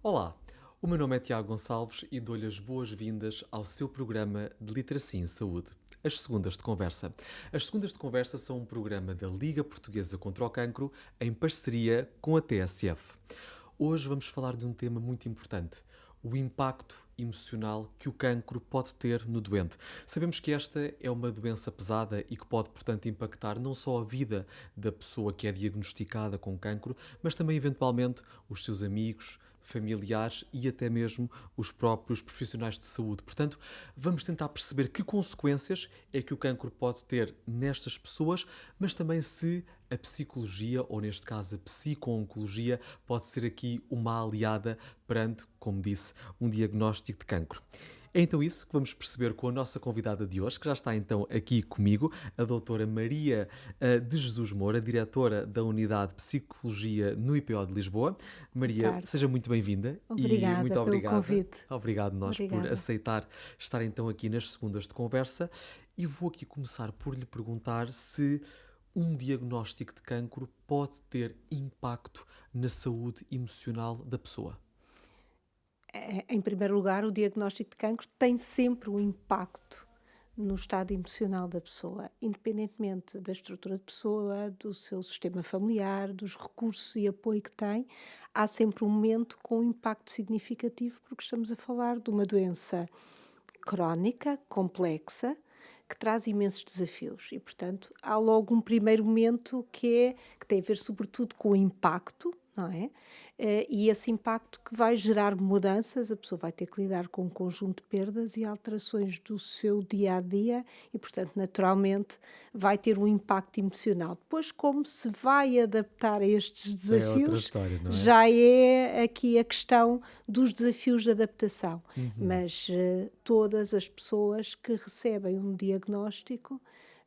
Olá, o meu nome é Tiago Gonçalves e dou-lhe as boas-vindas ao seu programa de Literacia em Saúde, As Segundas de Conversa. As Segundas de Conversa são um programa da Liga Portuguesa contra o Cancro em parceria com a TSF. Hoje vamos falar de um tema muito importante: o impacto emocional que o cancro pode ter no doente. Sabemos que esta é uma doença pesada e que pode, portanto, impactar não só a vida da pessoa que é diagnosticada com cancro, mas também, eventualmente, os seus amigos, familiares e até mesmo os próprios profissionais de saúde. Portanto, vamos tentar perceber que consequências é que o cancro pode ter nestas pessoas, mas também se a psicologia, ou neste caso a psico-oncologia, pode ser aqui uma aliada perante, como disse, um diagnóstico de cancro. É então isso que vamos perceber com a nossa convidada de hoje, que já está então aqui comigo, a doutora Maria de Jesus Moura, diretora da Unidade de Psicologia no IPO de Lisboa. Boa Maria, tarde. seja muito bem-vinda e Obrigada muito pelo obrigada. convite. Obrigado nós por Obrigada. aceitar estar então aqui nas segundas de conversa. E vou aqui começar por lhe perguntar se um diagnóstico de cancro pode ter impacto na saúde emocional da pessoa. Em primeiro lugar, o diagnóstico de cancro tem sempre um impacto no estado emocional da pessoa, independentemente da estrutura de pessoa, do seu sistema familiar, dos recursos e apoio que tem, há sempre um momento com um impacto significativo, porque estamos a falar de uma doença crónica, complexa, que traz imensos desafios e, portanto, há logo um primeiro momento que tem a ver sobretudo com o impacto, não é? E esse impacto que vai gerar mudanças, a pessoa vai ter que lidar com um conjunto de perdas e alterações do seu dia a dia e, portanto, naturalmente, vai ter um impacto emocional. Depois, como se vai adaptar a estes Já é outra desafios, história, não é? já é aqui a questão dos desafios de adaptação. Uhum. Mas todas as pessoas que recebem um diagnóstico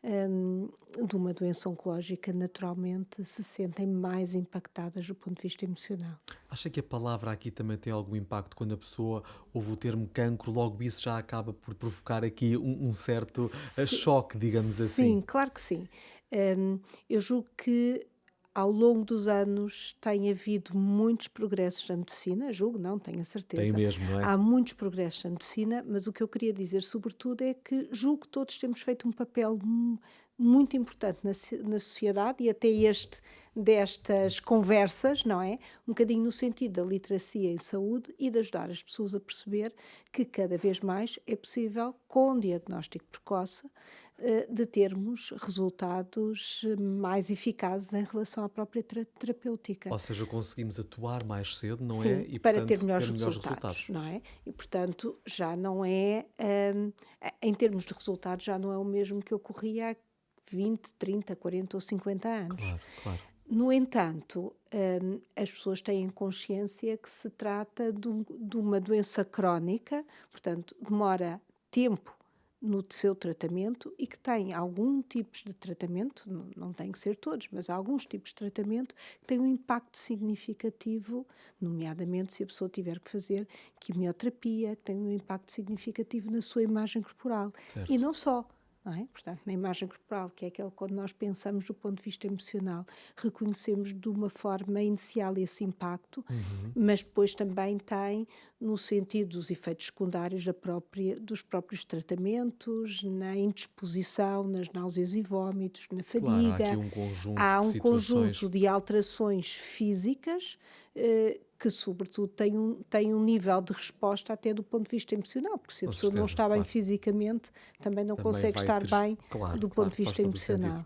de uma doença oncológica naturalmente se sentem mais impactadas do ponto de vista emocional. Acha que a palavra aqui também tem algum impacto quando a pessoa ouve o termo cancro, logo isso já acaba por provocar aqui um certo Si choque, digamos assim? Sim, claro que sim. Eu julgo que ao longo dos anos tem havido muitos progressos na medicina, julgo não, tenho a Tem certeza. mesmo, não é? Há muitos progressos na medicina, mas o que eu queria dizer sobretudo é que julgo que todos temos feito um papel muito importante na sociedade e até destas conversas, não é? Um bocadinho no sentido da literacia em saúde e de ajudar as pessoas a perceber que cada vez mais é possível, com diagnóstico precoce, de termos resultados mais eficazes em relação à própria terapêutica. Ou seja, conseguimos atuar mais cedo, não é? Sim, E, para ter portanto, melhores ter melhores resultados, resultados. não é? E portanto já não é, em termos de resultados, já não é o mesmo que ocorria há 20, 30, 40 ou 50 anos. Claro, claro. No entanto, as pessoas têm consciência que se trata de uma doença crónica, portanto, demora tempo no seu tratamento e que tem algum tipos de tratamento, não tem que ser todos, mas há alguns tipos de tratamento que têm um impacto significativo, nomeadamente se a pessoa tiver que fazer quimioterapia, que tem um impacto significativo na sua imagem corporal. E Certo. não só. Não é? Portanto, na imagem corporal, que é aquele quando nós pensamos do ponto de vista emocional, reconhecemos de uma forma inicial esse impacto, Uhum. mas depois também tem no sentido dos efeitos secundários dos próprios tratamentos, na indisposição, nas náuseas e vômitos, na Claro, há aqui fadiga. um conjunto Há de um situações. conjunto de alterações físicas que, sobretudo, têm um nível de resposta até do ponto de vista emocional, porque se a Com pessoa não certeza, está bem claro. fisicamente, também não Também consegue vai estar ter. bem Claro, do ponto claro, de faz vista todo o sentido. emocional.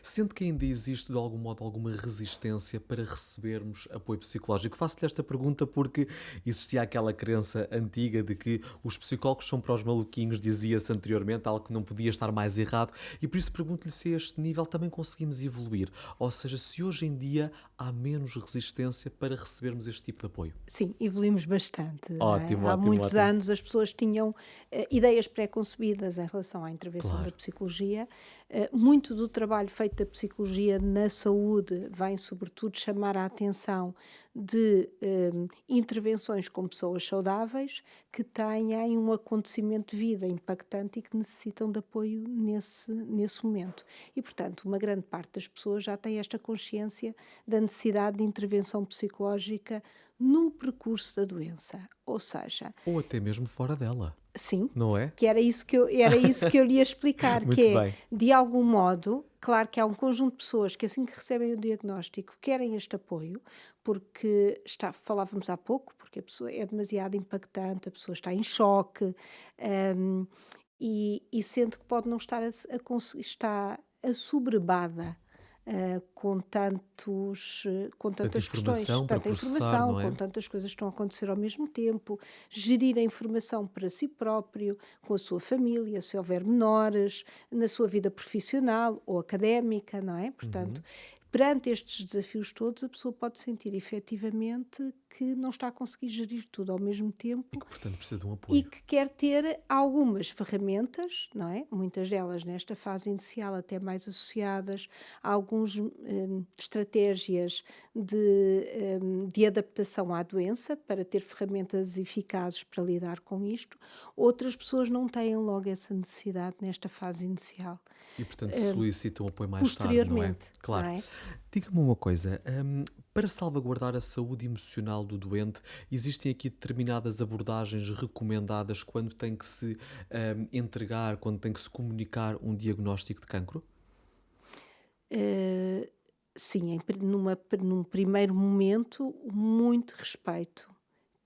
Sente que ainda existe, de algum modo, alguma resistência para recebermos apoio psicológico? Faço-lhe esta pergunta porque existia aquela crença antiga de que os psicólogos são para os maluquinhos, dizia-se anteriormente, algo que não podia estar mais errado, e por isso pergunto-lhe se a este nível também conseguimos evoluir. Ou seja, se hoje em dia há menos resistência para recebermos este tipo de apoio. Sim, evoluímos bastante, não é? Ótimo, Há ótimo, muitos ótimo. anos as pessoas tinham ideias pré-concebidas em relação à intervenção da Claro. psicologia, Muito do trabalho feito da psicologia na saúde vem, sobretudo, chamar a atenção de intervenções com pessoas saudáveis que têm um acontecimento de vida impactante e que necessitam de apoio nesse momento. E, portanto, uma grande parte das pessoas já tem esta consciência da necessidade de intervenção psicológica no percurso da doença. Ou seja, Ou até mesmo fora dela, sim, não é? que era isso que eu lhe ia explicar, que Muito é, bem. de algum modo, claro que há um conjunto de pessoas que assim que recebem o diagnóstico querem este apoio, porque falávamos há pouco, porque a pessoa é demasiado impactante, a pessoa está em choque, hum, e sente que pode não estar está assoberbada com Tanta tantas questões, informação para tanta processar, informação, não com é? tantas coisas que estão a acontecer ao mesmo tempo, gerir a informação para si próprio, com a sua família, se houver menores, na sua vida profissional ou académica, não é? Portanto, Uhum. perante estes desafios todos, a pessoa pode sentir efetivamente que não está a conseguir gerir tudo ao mesmo E tempo que, portanto, precisa de um e apoio. que quer ter algumas ferramentas, não é? Muitas delas nesta fase inicial até mais associadas a algumas estratégias de adaptação à doença para ter ferramentas eficazes para lidar com isto. Outras pessoas não têm logo essa necessidade nesta fase inicial. E, portanto, solicitam apoio mais tarde, não é? Posteriormente, não Claro. é? Diga-me uma coisa, para salvaguardar a saúde emocional do doente, existem aqui determinadas abordagens recomendadas quando tem que se entregar, quando tem que se comunicar um diagnóstico de cancro? Eh, sim, num primeiro momento, muito respeito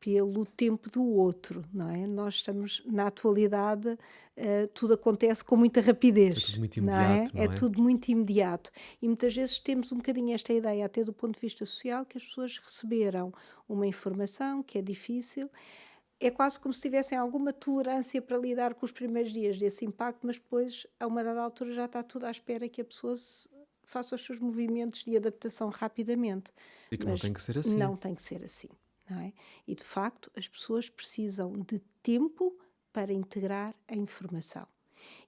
pelo tempo do outro, não é? Nós estamos, na atualidade, tudo acontece com muita É tudo rapidez, muito não é? imediato, É não é? tudo muito imediato. E muitas vezes temos um bocadinho esta ideia, até do ponto de vista social, que as pessoas receberam uma informação que é difícil. É quase como se tivessem alguma tolerância para lidar com os primeiros dias desse impacto, mas depois, a uma dada altura, já está tudo à espera que a pessoa faça os seus movimentos de adaptação rapidamente. E que não tem Mas que ser assim. não tem que ser assim, não é? E de facto, as pessoas precisam de tempo para integrar a informação.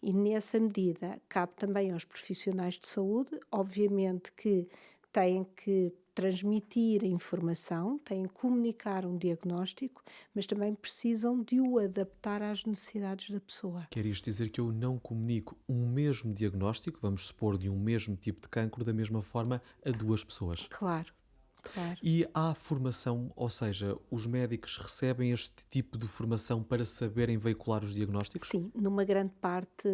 E nessa medida, cabe também aos profissionais de saúde, obviamente que têm que transmitir a informação, têm que comunicar um diagnóstico, mas também precisam de o adaptar às necessidades da pessoa. Quer isto dizer que eu não comunico um mesmo diagnóstico, vamos supor, de um mesmo tipo de cancro, da mesma forma a duas pessoas? Claro, claro. E há formação, ou seja, os médicos recebem este tipo de formação para saberem veicular os diagnósticos? Sim, numa grande parte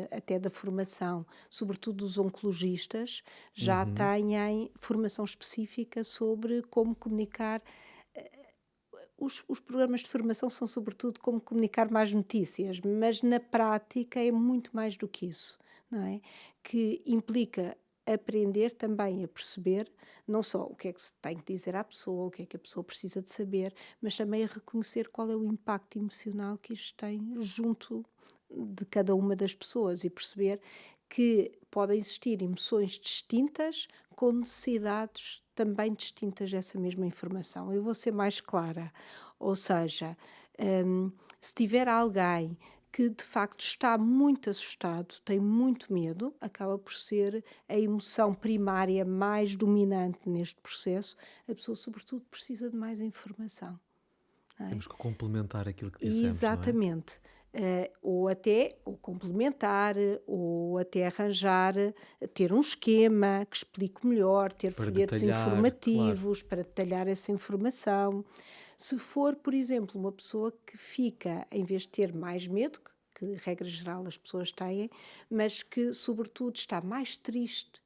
até da formação, sobretudo dos oncologistas, já Uhum. têm formação específica sobre como comunicar. Os programas de formação são sobretudo como comunicar mais notícias, mas na prática é muito mais do que isso, não é? Que implica aprender também a perceber não só o que é que se tem que dizer à pessoa, o que é que a pessoa precisa de saber, mas também a reconhecer qual é o impacto emocional que isto tem junto de cada uma das pessoas e perceber que podem existir emoções distintas com necessidades também distintas dessa mesma informação. Eu vou ser mais clara, ou seja, se tiver alguém que de facto está muito assustado, tem muito medo, acaba por ser a emoção primária mais dominante neste processo, a pessoa, sobretudo, precisa de mais informação. Não é? Temos que complementar aquilo que dissemos, não é? Exatamente. Ou complementar, ou até arranjar, ter um esquema que explique melhor, ter Para folhetos detalhar, claro. informativos para detalhar essa informação. Se for, por exemplo, uma pessoa que fica, em vez de ter mais medo, que regra geral as pessoas têm, mas que sobretudo está mais triste,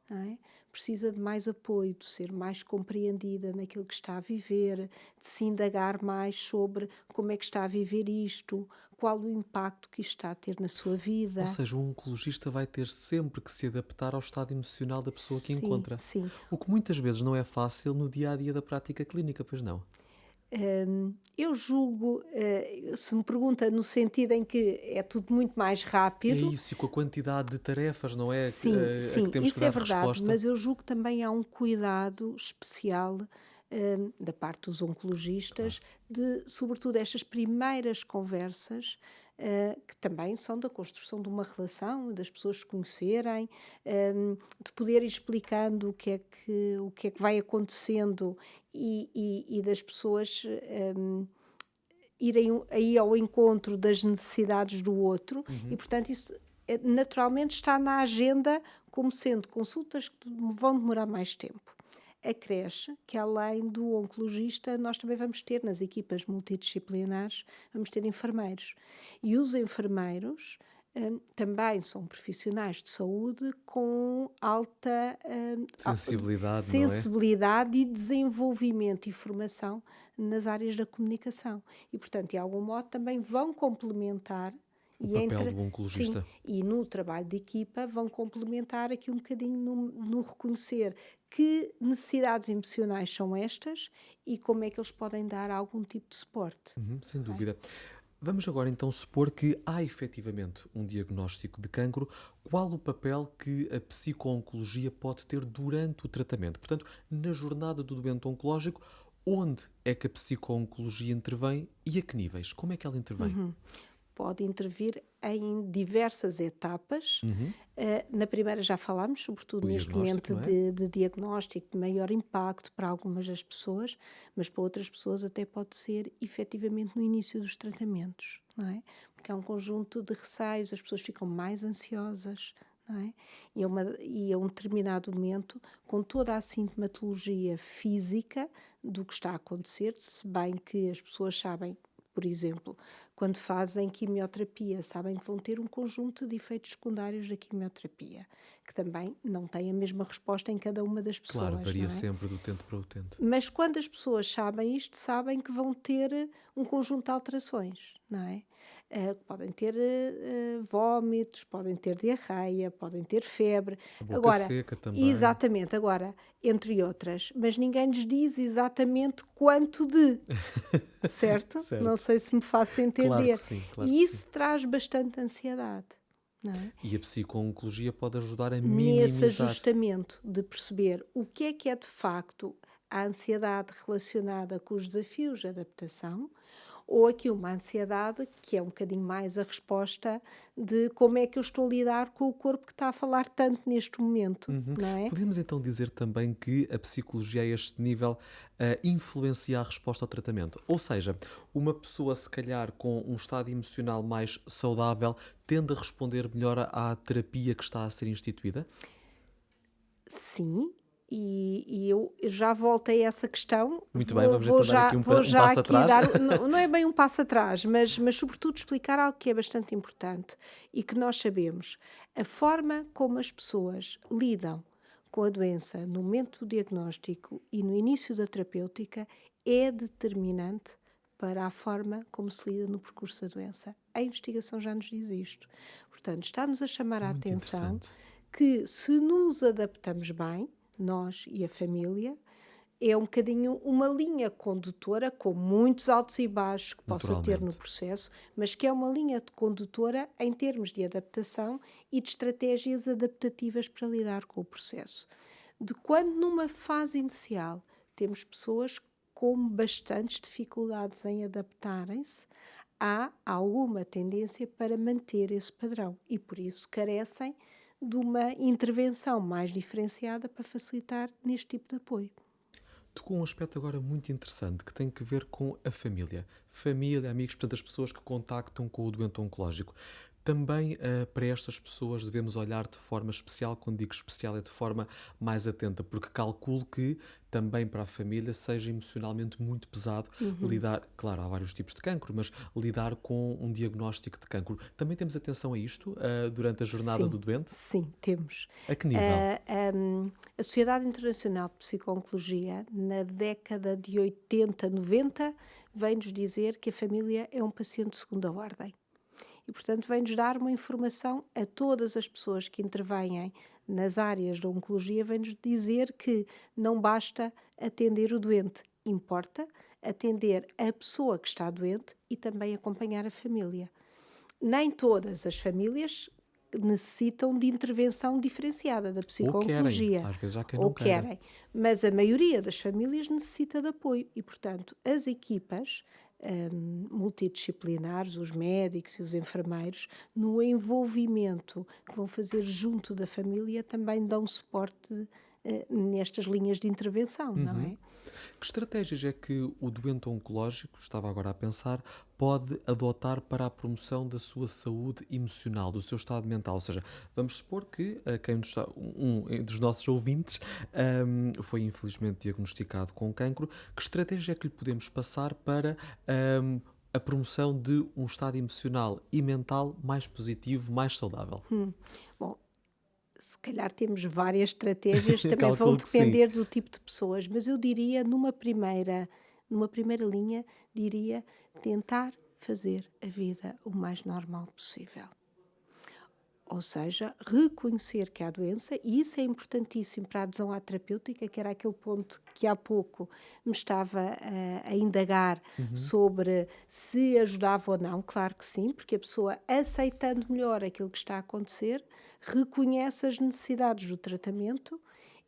não é? Precisa de mais apoio, de ser mais compreendida naquilo que está a viver, de se indagar mais sobre como é que está a viver isto, qual o impacto que isto está a ter na sua Ou vida. seja, o oncologista vai ter sempre que se adaptar ao estado emocional da pessoa que Sim, encontra. sim. O que muitas vezes não é fácil no dia a dia da prática clínica, pois não? Eu julgo, se me pergunta no sentido em que é tudo muito mais É rápido, isso, e com a quantidade de tarefas, não é? sim, A que sim, temos que isso é dar verdade, resposta. mas eu julgo que também há um cuidado especial, da parte dos oncologistas, Claro. de, sobretudo, estas primeiras conversas, que também são da construção de uma relação, das pessoas se conhecerem, de poder ir explicando o que é que vai acontecendo e das pessoas irem aí ao encontro das necessidades do outro e, Uhum. portanto, isso naturalmente está na agenda como sendo consultas que vão demorar mais tempo. A creche, que além do oncologista, nós também vamos ter nas equipas multidisciplinares, vamos ter enfermeiros. E os enfermeiros também são profissionais de saúde com alta Sensibilidade, não é? sensibilidade e desenvolvimento e formação nas áreas da comunicação. E, portanto, de algum modo, também vão complementar O e papel entre, do sim, oncologista. e no trabalho de equipa vão complementar aqui um bocadinho no reconhecer que necessidades emocionais são estas e como é que eles podem dar algum tipo de suporte. Uhum, sem Não é? dúvida. Vamos agora então supor que há efetivamente um diagnóstico de cancro. Qual o papel que a psico-oncologia pode ter durante o tratamento? Portanto, na jornada do doente oncológico, onde é que a psico-oncologia intervém e a que níveis? Como é que ela intervém? Pode intervir em diversas etapas. Uhum. Na primeira já falámos, sobretudo O neste diagnóstico, momento não é? de diagnóstico, de maior impacto para algumas das pessoas, mas para outras pessoas até pode ser efetivamente no início dos tratamentos, não é? Porque há um conjunto de receios, as pessoas ficam mais ansiosas, não é? E a um determinado momento, com toda a sintomatologia física do que está a acontecer, se bem que as pessoas sabem, por exemplo, quando fazem quimioterapia, sabem que vão ter um conjunto de efeitos secundários da quimioterapia, que também não têm a mesma resposta em cada uma das Claro, pessoas, varia não é? sempre do utente para o utente. Mas quando as pessoas sabem isto, sabem que vão ter um conjunto de alterações, não é? Podem ter vómitos, podem ter diarreia, podem ter febre. A boca Agora, seca também. exatamente, agora, entre outras, mas ninguém lhes diz exatamente quanto de, certo? Não Certo. sei se me faço Claro que entender. sim, claro que E sim. isso traz bastante ansiedade, não é? E a psico-oncologia pode ajudar a Nesse minimizar. ajustamento de perceber o que é de facto a ansiedade relacionada com os desafios de adaptação, ou aqui uma ansiedade que é um bocadinho mais a resposta de como é que eu estou a lidar com o corpo que está a falar tanto neste momento, Uhum. não é? Podemos então dizer também que a psicologia a este nível influencia a resposta ao tratamento. Ou seja, uma pessoa se calhar com um estado emocional mais saudável tende a responder melhor à terapia que está a ser instituída? Sim, e eu já volto a essa questão, Muito bem, vamos então dar aqui vou um já passo aqui atrás. dar, não é bem um passo atrás, mas sobretudo explicar algo que é bastante importante e que nós sabemos. A forma como as pessoas lidam com a doença no momento do diagnóstico e no início da terapêutica é determinante para a forma como se lida no percurso da doença. A investigação já nos diz isto. Portanto, está-nos a chamar a Muito atenção interessante, que se nos adaptamos bem, nós e a família, é um bocadinho uma linha condutora com muitos altos e baixos que possa ter no naturalmente. processo, mas que é uma linha de condutora em termos de adaptação e de estratégias adaptativas para lidar com o processo. De quando numa fase inicial temos pessoas com bastantes dificuldades em adaptarem-se, há alguma tendência para manter esse padrão e por isso carecem de uma intervenção mais diferenciada para facilitar neste tipo de apoio. Tocou um aspecto agora muito interessante que tem que ver com a família. Família, amigos, portanto, as pessoas que contactam com o doente oncológico. Também para estas pessoas devemos olhar de forma especial, quando digo especial é de forma mais atenta, porque calculo que também para a família seja emocionalmente muito pesado lidar, claro, há vários tipos de cancro, mas lidar com um diagnóstico de cancro. Também temos atenção a isto durante a jornada Sim, do doente? sim, temos. A que nível? A, a Sociedade Internacional de Psico-Oncologia, na década de 80, 90, vem-nos dizer que a família é um paciente de segunda ordem. E, portanto, vem-nos dar uma informação a todas as pessoas que intervêm nas áreas da oncologia, vem-nos dizer que não basta atender o doente, importa atender a pessoa que está doente e também acompanhar a família. Nem todas as famílias necessitam de intervenção diferenciada da Ou querem, psico-oncologia, às vezes há quem ou não queira. querem, mas a maioria das famílias necessita de apoio e, portanto, as equipas multidisciplinares, os médicos e os enfermeiros, no envolvimento que vão fazer junto da família, também dão suporte nestas linhas de intervenção, não Uhum. é? Que estratégias é que o doente oncológico, estava agora a pensar, pode adotar para a promoção da sua saúde emocional, do seu estado mental? Ou seja, vamos supor que quem nos está, dos nossos ouvintes foi infelizmente diagnosticado com cancro. Que estratégia é que lhe podemos passar para ahm, a promoção de um estado emocional e mental mais positivo, mais saudável? Bom, se calhar temos várias estratégias, também vão Calculo que sim. depender do tipo de pessoas, mas eu diria, numa primeira linha, diria tentar fazer a vida o mais normal possível. Ou seja, reconhecer que há doença, e isso é importantíssimo para a adesão à terapêutica, que era aquele ponto que há pouco me estava a indagar Uhum. sobre se ajudava ou não. Claro que sim, porque a pessoa, aceitando melhor aquilo que está a acontecer, reconhece as necessidades do tratamento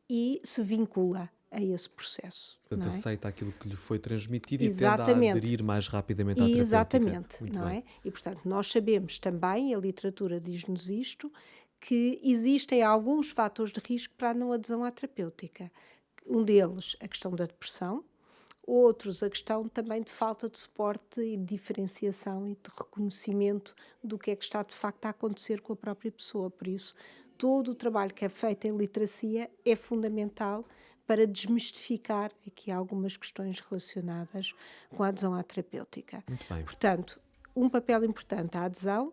e se vincula a esse processo, Portanto, não é? aceita aquilo que lhe foi transmitido e tende a Exatamente. aderir mais rapidamente à terapêutica. Exatamente, Muito não bem. é? E, portanto, nós sabemos também, a literatura diz-nos isto, que existem alguns fatores de risco para a não adesão à terapêutica. Um deles, a questão da depressão, outros, a questão também de falta de suporte e de diferenciação e de reconhecimento do que é que está de facto a acontecer com a própria pessoa. Por isso, todo o trabalho que é feito em literacia é fundamental para desmistificar aqui algumas questões relacionadas com a adesão à terapêutica. Muito bem. Portanto, um papel importante à adesão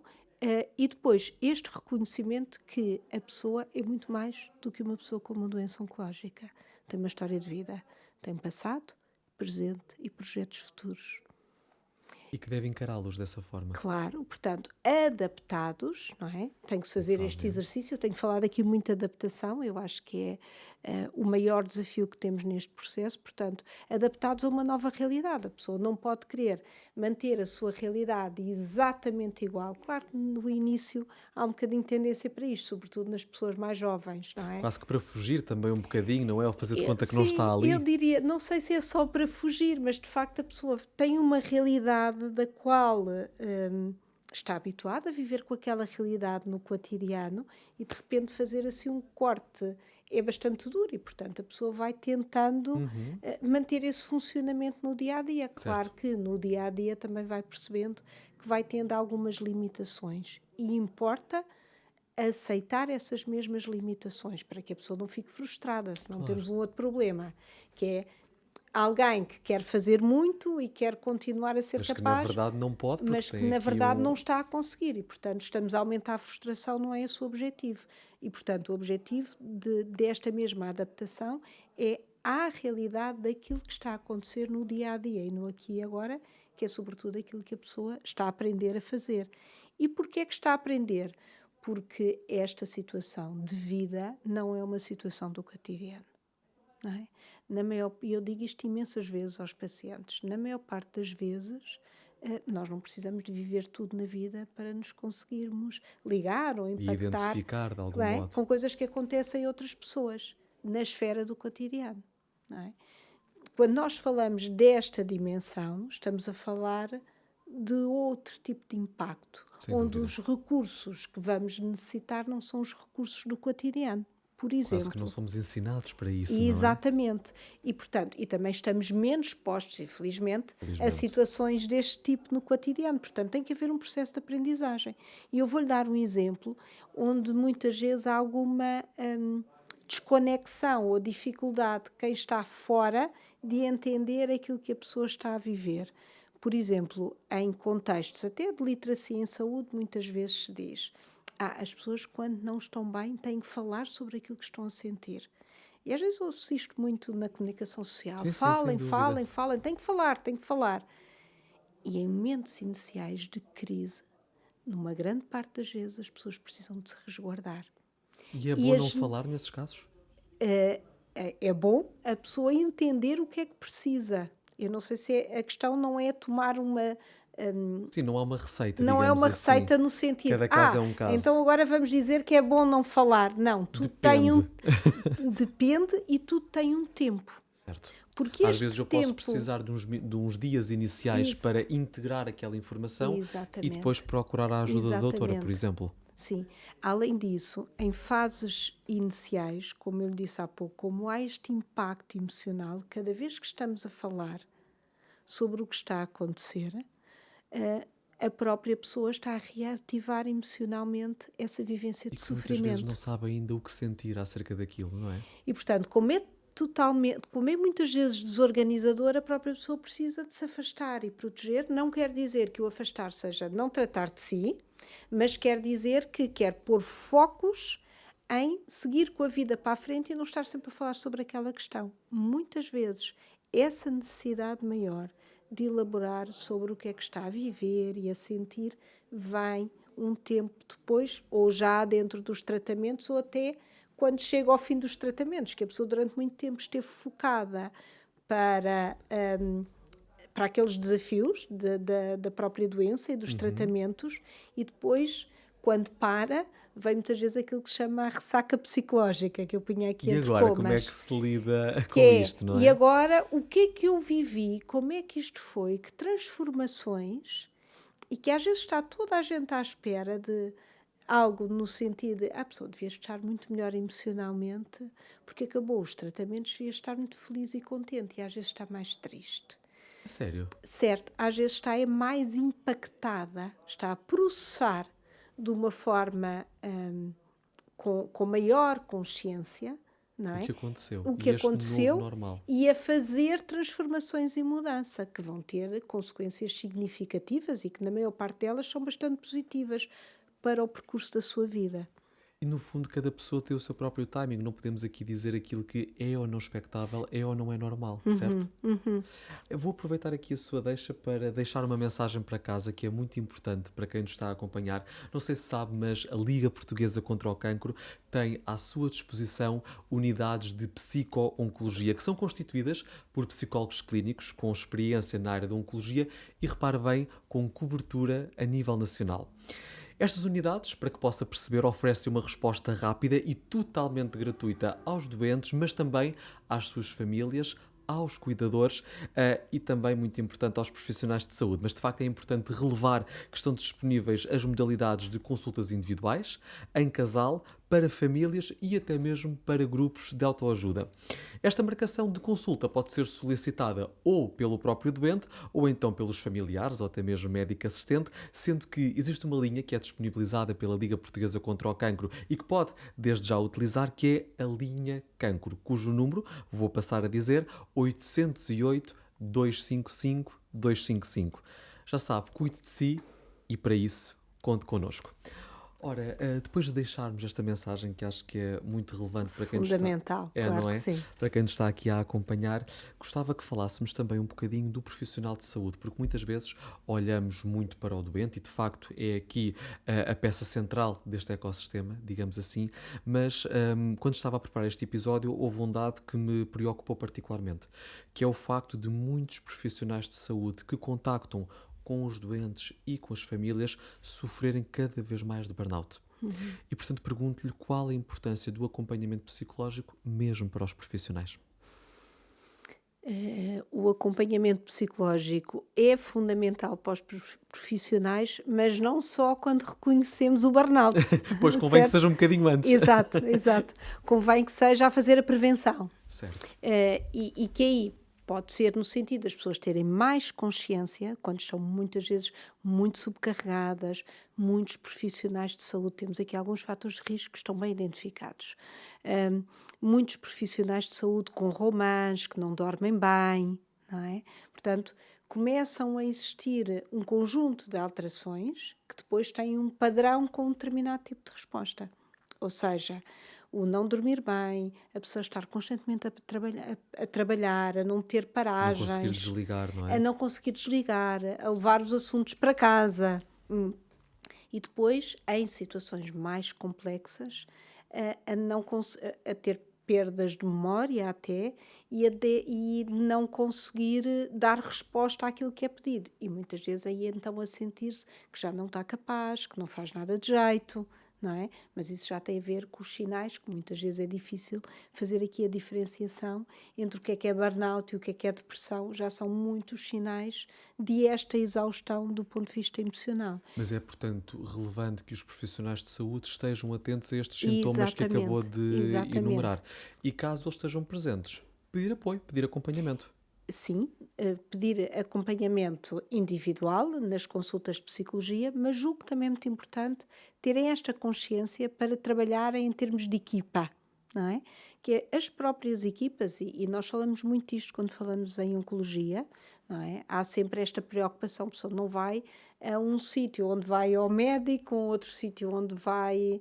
e depois este reconhecimento que a pessoa é muito mais do que uma pessoa com uma doença oncológica. Tem uma história de vida, tem passado, presente e projetos futuros. E que deve encará-los dessa forma. Claro, portanto, adaptados, não é? Tem que se fazer este Naturalmente. exercício. Eu tenho falado aqui muito de adaptação, eu acho que é o maior desafio que temos neste processo. Portanto, adaptados a uma nova realidade. A pessoa não pode querer manter a sua realidade exatamente igual. Claro que no início há um bocadinho de tendência para isto, sobretudo nas pessoas mais jovens, não é? Quase que para fugir também um bocadinho, não é? Ou fazer de conta que não está Sim, eu ali. diria, não sei se é só para fugir, mas de facto a pessoa tem uma realidade da qual está habituada a viver com aquela realidade no cotidiano e de repente fazer assim um corte é bastante duro e, portanto, a pessoa vai tentando Uhum. manter esse funcionamento no dia a dia. Claro Certo. que no dia a dia também vai percebendo que vai tendo algumas limitações e importa aceitar essas mesmas limitações para que a pessoa não fique frustrada, senão Claro. temos um outro problema, que é alguém que quer fazer muito e quer continuar a ser Mas que na capaz, verdade não pode, porque mas que tem na aqui verdade um. não está a conseguir e, portanto, estamos a aumentar a frustração, não é esse o objetivo. E, portanto, o objetivo desta mesma adaptação é à realidade daquilo que está a acontecer no dia a dia e no aqui e agora, que é sobretudo aquilo que a pessoa está a aprender a fazer. E porquê é que está a aprender? Porque esta situação de vida não é uma situação do cotidiano. Não é? E eu digo isto imensas vezes aos pacientes, na maior parte das vezes nós não precisamos de viver tudo na vida para nos conseguirmos ligar ou E impactar, identificar de algum não é? modo. Com coisas que acontecem a outras pessoas, na esfera do cotidiano. Não é? Quando nós falamos desta dimensão, estamos a falar de outro tipo de impacto, Sem onde dúvida. os recursos que vamos necessitar não são os recursos do cotidiano. Por Quase que não exemplo, somos ensinados para isso, e não é? exatamente. E, portanto, e também estamos menos expostos, infelizmente, a Felizmente. situações deste tipo no cotidiano. Portanto, tem que haver um processo de aprendizagem. E eu vou-lhe dar um exemplo onde muitas vezes há alguma desconexão ou dificuldade de quem está fora de entender aquilo que a pessoa está a viver. Por exemplo, em contextos até de literacia em saúde, muitas vezes se diz as pessoas, quando não estão bem, têm que falar sobre aquilo que estão a sentir. E às vezes ouço isto muito na comunicação social. Sim, sim, sem Falem, dúvida. falem, falem. Tem que falar, tem que falar. E em momentos iniciais de crise, numa grande parte das vezes, as pessoas precisam de se resguardar. E é E bom não as- falar nesses casos? é bom a pessoa entender o que é que precisa. Eu não sei se a questão não é tomar uma... Sim, não há uma receita, Não é digamos uma assim. receita no sentido, Cada caso é um caso. então agora vamos dizer que é bom não falar. Não, tudo tem Depende. depende e tudo tem um tempo. Certo. Porque Às este vezes eu posso tempo... precisar de uns dias iniciais Ex- para integrar aquela informação e depois Exatamente, procurar a ajuda da doutora, por exatamente. exemplo. Sim. Além disso, em fases iniciais, como eu lhe disse há pouco, como há este impacto emocional, cada vez que estamos a falar sobre o que está a acontecer, a própria pessoa está a reativar emocionalmente essa vivência E de que muitas vezes não sofrimento. sabe ainda o que sentir acerca daquilo, não é? E, portanto, como é muitas vezes desorganizador, a própria pessoa precisa de se afastar e proteger. Não quer dizer que o afastar seja não tratar de si, mas quer dizer que quer pôr focos em seguir com a vida para a frente e não estar sempre a falar sobre aquela questão. Muitas vezes, essa necessidade maior de elaborar sobre o que é que está a viver e a sentir vem um tempo depois, ou já dentro dos tratamentos, ou até quando chega ao fim dos tratamentos, que a pessoa durante muito tempo esteve focada para, para aqueles desafios da própria doença e dos tratamentos, e depois, quando para, vem muitas vezes aquilo que se chama a ressaca psicológica, que eu punha aqui E entre agora, como é que comas, se lida que com é, isto, não e é? agora, o que é que eu vivi, como é que isto foi, que transformações, e que às vezes está toda a gente à espera de algo no sentido de a pessoa devia estar muito melhor emocionalmente porque acabou os tratamentos, devia estar muito feliz e contente e às vezes está mais triste. A sério. Certo, às vezes está mais impactada, está a processar de uma forma com maior consciência, não O é? que aconteceu? O que E este novo aconteceu normal? e a fazer transformações e mudança que vão ter consequências significativas e que na maior parte delas são bastante positivas para o percurso da sua vida. E no fundo, cada pessoa tem o seu próprio timing. Não podemos aqui dizer aquilo que é ou não expectável, é ou não é normal, certo? Eu vou aproveitar aqui a sua deixa para deixar uma mensagem para casa que é muito importante para quem nos está a acompanhar. Não sei se sabe, mas a Liga Portuguesa contra o Cancro tem à sua disposição unidades de psico-oncologia que são constituídas por psicólogos clínicos com experiência na área da oncologia e, repare bem, com cobertura a nível nacional. Estas unidades, para que possa perceber, oferecem uma resposta rápida e totalmente gratuita aos doentes, mas também às suas famílias, aos cuidadores e também, muito importante, aos profissionais de saúde. Mas, de facto, é importante relevar que estão disponíveis as modalidades de consultas individuais, em casal, para famílias e até mesmo para grupos de autoajuda. Esta marcação de consulta pode ser solicitada ou pelo próprio doente ou então pelos familiares ou até mesmo médico assistente, sendo que existe uma linha que é disponibilizada pela Liga Portuguesa contra o Cancro e que pode desde já utilizar, que é a linha Cancro, cujo número vou passar a dizer 808 255 255. Já sabe, cuide de si e para isso conte connosco. Ora, depois de deixarmos esta mensagem que acho que é muito relevante para quem nos está, Fundamental, não claro que é? sim. Para quem nos está aqui a acompanhar, gostava que falássemos também um bocadinho do profissional de saúde, porque muitas vezes olhamos muito para o doente e de facto é aqui a peça central deste ecossistema, digamos assim, mas quando estava a preparar este episódio houve um dado que me preocupou particularmente, que é o facto de muitos profissionais de saúde que contactam com os doentes e com as famílias sofrerem cada vez mais de burnout. E, portanto, pergunto-lhe qual a importância do acompanhamento psicológico mesmo para os profissionais. O acompanhamento psicológico é fundamental para os profissionais, mas não só quando reconhecemos o burnout, Pois convém que certo? seja um bocadinho antes. Exato, exato. Convém que seja a fazer a prevenção. Certo. E que aí pode ser no sentido das pessoas terem mais consciência, quando estão muitas vezes muito subcarregadas, muitos profissionais de saúde, temos aqui alguns fatores de risco que estão bem identificados. Muitos profissionais de saúde com romãs, que não dormem bem, não é? Portanto, começam a existir um conjunto de alterações que depois têm um padrão com um determinado tipo de resposta. Ou seja, o não dormir bem, a pessoa estar constantemente a trabalhar, a não ter Não conseguir paragens, desligar, não a é? não conseguir desligar, a levar os assuntos para casa. E depois, em situações mais complexas, a ter perdas de memória até e não conseguir dar resposta àquilo que é pedido. E muitas vezes aí então a sentir-se que já não está capaz, que não faz nada de jeito, não é? Mas isso já tem a ver com os sinais, que muitas vezes é difícil fazer aqui a diferenciação entre o que é burnout e o que é depressão. Já são muitos sinais de esta exaustão do ponto de vista emocional. Mas é, portanto, relevante que os profissionais de saúde estejam atentos a estes sintomas que acabou Exatamente, de exatamente. enumerar. E caso eles estejam presentes, pedir apoio, pedir acompanhamento. Sim, pedir acompanhamento individual nas consultas de psicologia, mas julgo que também é muito importante terem esta consciência para trabalharem em termos de equipa, não é? Que é as próprias equipas, e nós falamos muito disto quando falamos em oncologia, não é? Há sempre esta preocupação, a pessoa não vai a um sítio onde vai ao médico, a outro sítio onde vai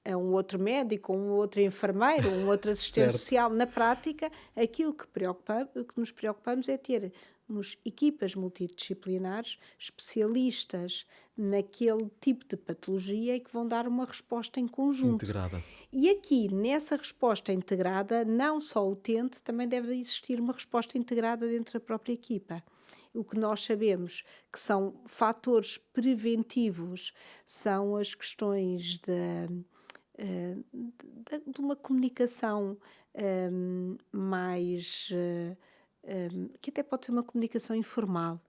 a um outro médico, um outro enfermeiro, um outro assistente Certo. social. Na prática, aquilo que nos preocupamos é termos equipas multidisciplinares, especialistas naquele tipo de patologia e que vão dar uma resposta em conjunto. Integrada. E aqui, nessa resposta integrada, não só o utente, também deve existir uma resposta integrada dentro da própria equipa. O que nós sabemos que são fatores preventivos são as questões de uma comunicação mais. Que até pode ser uma comunicação informal,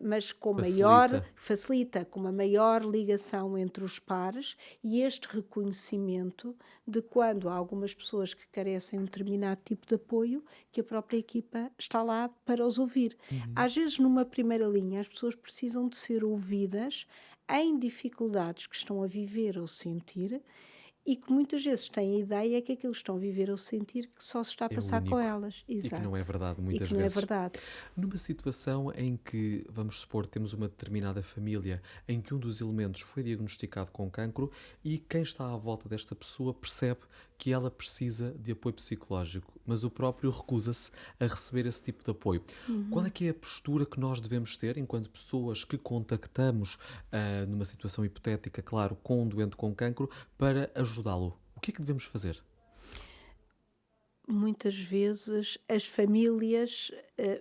mas com maior. Facilita. Facilita, com uma maior ligação entre os pares e este reconhecimento de quando há algumas pessoas que carecem de um determinado tipo de apoio, que a própria equipa está lá para os ouvir. Uhum. Às vezes, numa primeira linha, as pessoas precisam de ser ouvidas em dificuldades que estão a viver ou sentir e que muitas vezes têm a ideia que aquilo que estão a viver ou sentir que só se está a É passar com único. elas. E que não é Exato. verdade E muitas que não é vezes. verdade. Numa situação em que, vamos supor, temos uma determinada família em que um dos elementos foi diagnosticado com cancro e quem está à volta desta pessoa percebe que ela precisa de apoio psicológico, mas o próprio recusa-se a receber esse tipo de apoio. Qual é que é a postura que nós devemos ter enquanto pessoas que contactamos, numa situação hipotética, claro, com um doente com cancro, para ajudá-lo? O que é que devemos fazer? Muitas vezes as famílias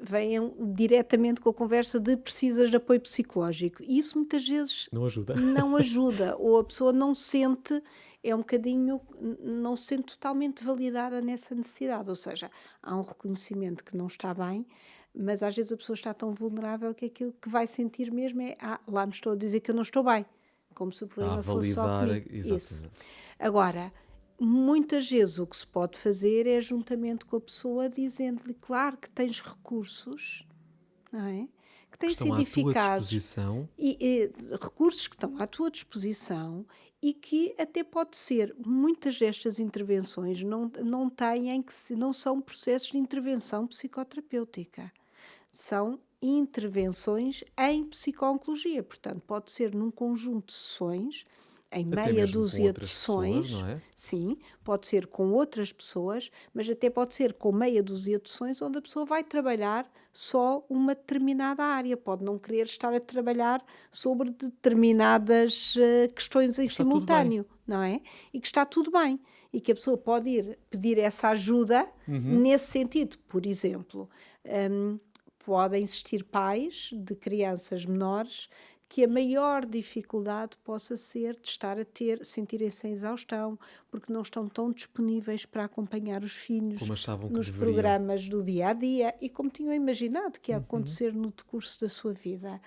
vêm diretamente com a conversa de precisas de apoio psicológico. E isso muitas vezes Não ajuda? não ajuda, ou a pessoa não sente, é um bocadinho, não se sente totalmente validada nessa necessidade. Ou seja, há um reconhecimento que não está bem, mas às vezes a pessoa está tão vulnerável que aquilo que vai sentir mesmo é: lá me estou a dizer que eu não estou bem, como se o Está a problema fosse só validar, comigo. Isso. exatamente. Agora, muitas vezes o que se pode fazer é, juntamente com a pessoa, dizendo-lhe: claro que tens recursos, não é? Que Que têm estão sido à tua eficazes disposição. e recursos que estão à tua disposição e que até pode ser, muitas destas intervenções não têm não são processos de intervenção psicoterapêutica, são intervenções em psico-oncologia, portanto pode ser num conjunto de sessões, em Até meia mesmo com dúzia de outras pessoas, sessões, não é? sim, pode ser com outras pessoas, mas até pode ser com meia dúzia de sessões onde a pessoa vai trabalhar só uma determinada área, pode não querer estar a trabalhar sobre determinadas questões em Está tudo bem. simultâneo, não é? E que está tudo bem. E que a pessoa pode ir pedir essa ajuda nesse sentido. Por exemplo, podem existir pais de crianças menores que a maior dificuldade possa ser de estar a sentirem-se em exaustão, porque não estão tão disponíveis para acompanhar os filhos Como achavam que nos deveriam. programas do dia a dia e como tinham imaginado que ia acontecer no decurso da sua vida.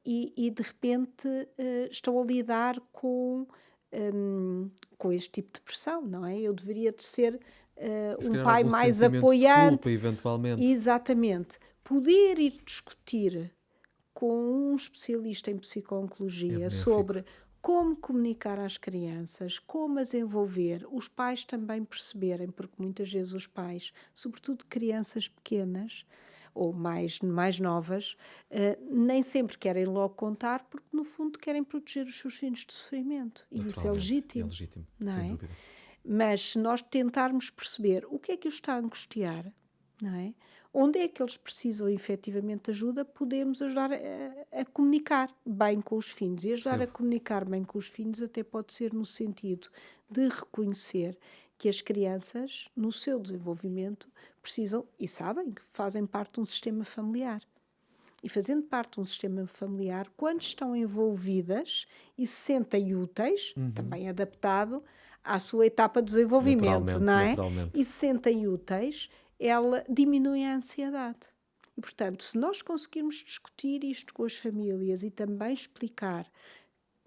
E de repente estão a lidar com este tipo de pressão, não é? Eu deveria de ser E se um calhar pai algum mais sentimento de apoiante. culpa, eventualmente. Exatamente. Poder ir discutir com um especialista em É psico-oncologia benéfico. sobre como comunicar às crianças, como as envolver, os pais também perceberem, porque muitas vezes os pais, sobretudo crianças pequenas ou mais novas, nem sempre querem logo contar, porque no fundo querem proteger os seus filhos de sofrimento. E isso é Naturalmente. É legítimo, legítimo, não sem é? dúvida. Mas se nós tentarmos perceber o que é que os está a angustiar, não é? Onde é que eles precisam efetivamente de ajuda, podemos ajudar a comunicar bem com os filhos. E ajudar a Percebo. comunicar bem com os filhos até pode ser no sentido de reconhecer que as crianças, no seu desenvolvimento, precisam e sabem que fazem parte de um sistema familiar. e fazendo parte de um sistema familiar, quando estão envolvidas e se sentem úteis, Uhum. também adaptado à sua etapa de desenvolvimento, Naturalmente, não é? naturalmente. E se sentem úteis, ela diminui a ansiedade. E, portanto, se nós conseguirmos discutir isto com as famílias e também explicar,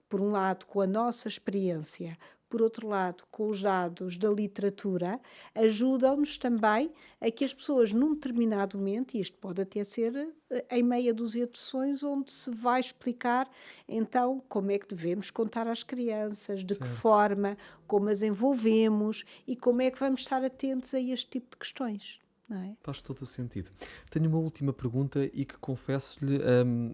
por um lado, com a nossa experiência, por outro lado, com os dados da literatura, ajudam-nos também a que as pessoas, num determinado momento, e isto pode até ser em meia dúzia de sessões, onde se vai explicar então como é que devemos contar às crianças, de que Certo. forma, como as envolvemos e como é que vamos estar atentos a este tipo de questões, não é? Faz todo o sentido. Tenho uma última pergunta e que confesso-lhe,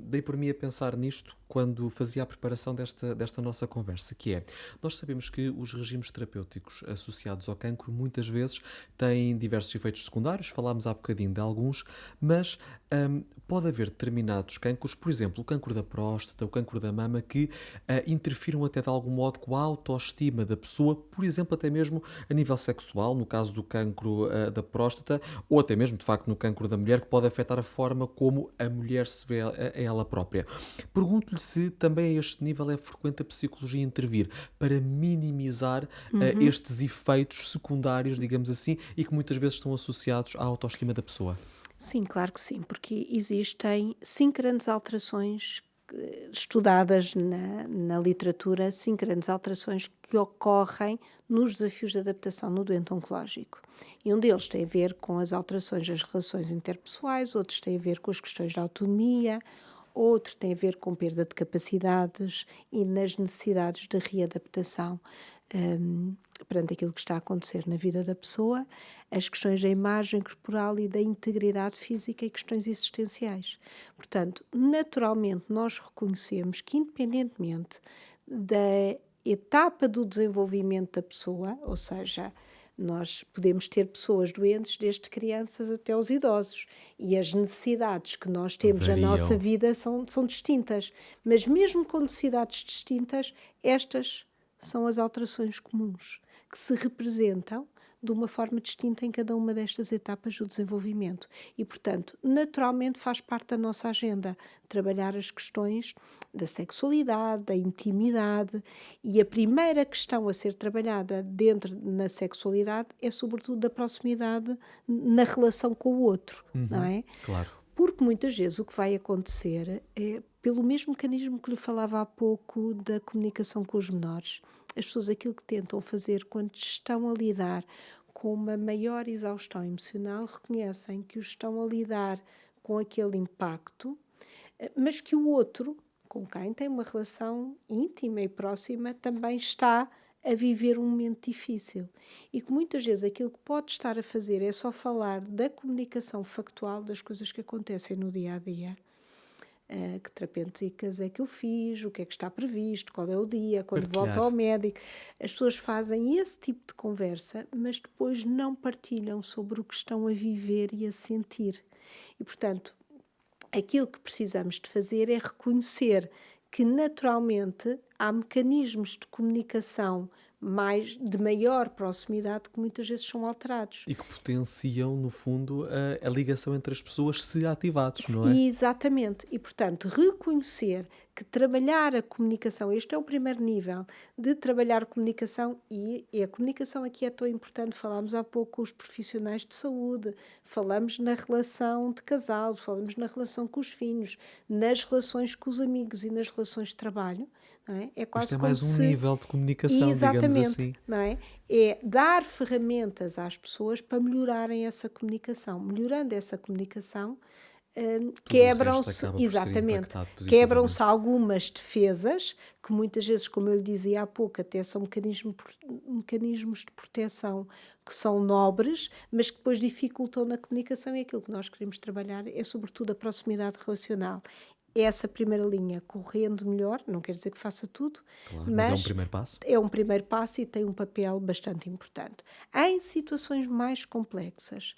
dei por mim a pensar nisto quando fazia a preparação desta nossa conversa, que é, nós sabemos que os regimes terapêuticos associados ao cancro muitas vezes têm diversos efeitos secundários, falámos há bocadinho de alguns, mas pode haver determinados cancros, por exemplo, o cancro da próstata, o cancro da mama, que interfiram até de algum modo com a autoestima da pessoa, por exemplo, até mesmo a nível sexual, no caso do cancro da próstata, ou até mesmo, de facto, no cancro da mulher, que pode afetar a forma como a mulher se vê a ela própria. Pergunto-lhe se também a este nível é frequente a psicologia intervir para minimizar Uhum. estes efeitos secundários, digamos assim, e que muitas vezes estão associados à autoestima da pessoa. Sim, claro que sim, porque existem 5 grandes alterações estudadas na literatura, 5 grandes alterações que ocorrem nos desafios de adaptação no doente oncológico. E um deles tem a ver com as alterações das relações interpessoais, outros têm a ver com as questões da autonomia, outro tem a ver com perda de capacidades e nas necessidades de readaptação perante aquilo que está a acontecer na vida da pessoa, as questões da imagem corporal e da integridade física e questões existenciais. Portanto, naturalmente, nós reconhecemos que, independentemente da etapa do desenvolvimento da pessoa, ou seja, nós podemos ter pessoas doentes desde crianças até os idosos e as necessidades que nós temos na nossa Variam. vida são distintas, mas mesmo com necessidades distintas, estas são as alterações comuns que se representam de uma forma distinta em cada uma destas etapas do desenvolvimento. E, portanto, naturalmente faz parte da nossa agenda trabalhar as questões da sexualidade, da intimidade, e a primeira questão a ser trabalhada dentro na sexualidade é sobretudo da proximidade na relação com o outro, não Uhum, é? claro. Porque muitas vezes o que vai acontecer é, pelo mesmo mecanismo que lhe falava há pouco da comunicação com os menores, as pessoas aquilo que tentam fazer quando estão a lidar com uma maior exaustão emocional, reconhecem que o estão a lidar com aquele impacto, mas que o outro, com quem tem uma relação íntima e próxima, também está a viver um momento difícil. E que muitas vezes aquilo que pode estar a fazer é só falar da comunicação factual das coisas que acontecem no dia a dia. Que terapêuticas é que eu fiz, o que é que está previsto, qual é o dia, quando volto Partilhar. ao médico. As pessoas fazem esse tipo de conversa, mas depois não partilham sobre o que estão a viver e a sentir. E, portanto, aquilo que precisamos de fazer é reconhecer que naturalmente há mecanismos de comunicação de maior proximidade que muitas vezes são alterados. E que potenciam, no fundo, a ligação entre as pessoas se ativados, não é? Exatamente. E, portanto, reconhecer que trabalhar a comunicação, este é o primeiro nível de trabalhar a comunicação, e a comunicação aqui é tão importante. Falámos há pouco com os profissionais de saúde, falamos na relação de casal, falamos na relação com os filhos, nas relações com os amigos e nas relações de trabalho. Não é? É Este quase é como mais um se. nível de comunicação, digamos Exatamente, assim. não é? É dar ferramentas às pessoas para melhorarem essa comunicação. Melhorando essa comunicação, Tudo o resto quebram-se, acaba por ser exatamente, impactado quebram-se positivamente. algumas defesas, que muitas vezes, como eu lhe dizia há pouco, até são mecanismos de proteção que são nobres, mas que depois dificultam na comunicação, e aquilo que nós queremos trabalhar é sobretudo a proximidade relacional. Essa primeira linha, correndo melhor, não quer dizer que faça tudo, Claro, mas é um mas primeiro passo. é um primeiro passo e tem um papel bastante importante. Em situações mais complexas,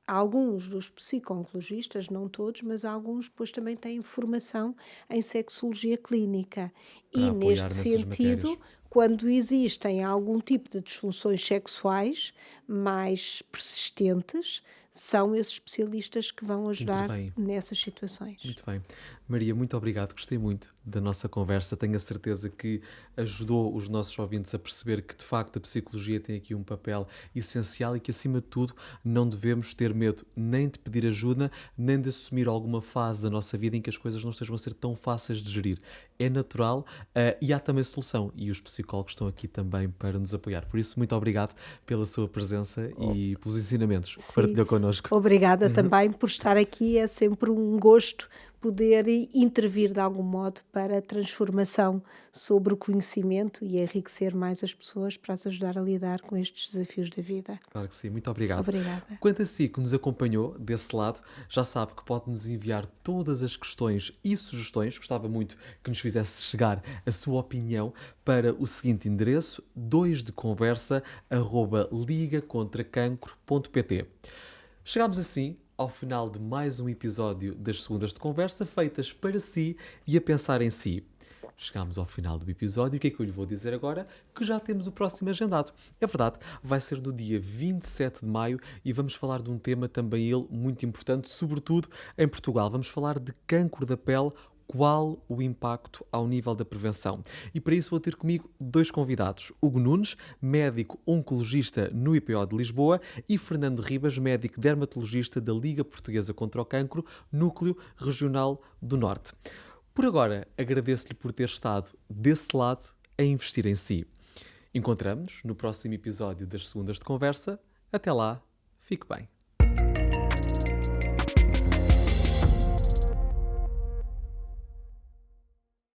alguns dos psico-oncologistas, não todos, mas alguns depois também têm formação em sexologia clínica. Para E apoiar neste nessas matérias. sentido, quando existem algum tipo de disfunções sexuais mais persistentes, são esses especialistas que vão ajudar Intervém. nessas situações. Muito bem. Maria, muito obrigado. Gostei muito da nossa conversa. Tenho a certeza que ajudou os nossos ouvintes a perceber que, de facto, a psicologia tem aqui um papel essencial e que, acima de tudo, não devemos ter medo nem de pedir ajuda, nem de assumir alguma fase da nossa vida em que as coisas não estejam a ser tão fáceis de gerir. É natural, e há também solução. E os psicólogos estão aqui também para nos apoiar. Por isso, muito obrigado pela sua presença e pelos ensinamentos que Sim, partilhou connosco. obrigada também por estar aqui. É sempre um gosto poder intervir de algum modo para a transformação sobre o conhecimento e enriquecer mais as pessoas para as ajudar a lidar com estes desafios da vida. Claro que sim, muito obrigado. Obrigada. Quanto a si que nos acompanhou desse lado, já sabe que pode nos enviar todas as questões e sugestões. Gostava muito que nos fizesse chegar a sua opinião para o seguinte endereço: 2deconversa@ligacontracancro.pt. Chegámos assim ao final de mais um episódio das Segundas de Conversa, feitas para si e a pensar em si. Chegámos ao final do episódio. O que é que eu lhe vou dizer agora? Que já temos o próximo agendado. É verdade, vai ser no dia 27 de maio e vamos falar de um tema também ele muito importante, sobretudo em Portugal. Vamos falar de cancro da pele. Qual o impacto ao nível da prevenção? E para isso vou ter comigo dois convidados. Hugo Nunes, médico oncologista no IPO de Lisboa, e Fernando Ribas, médico dermatologista da Liga Portuguesa contra o Cancro, Núcleo Regional do Norte. Por agora, agradeço-lhe por ter estado desse lado a investir em si. Encontramos-nos no próximo episódio das Segundas de Conversa. Até lá, fique bem.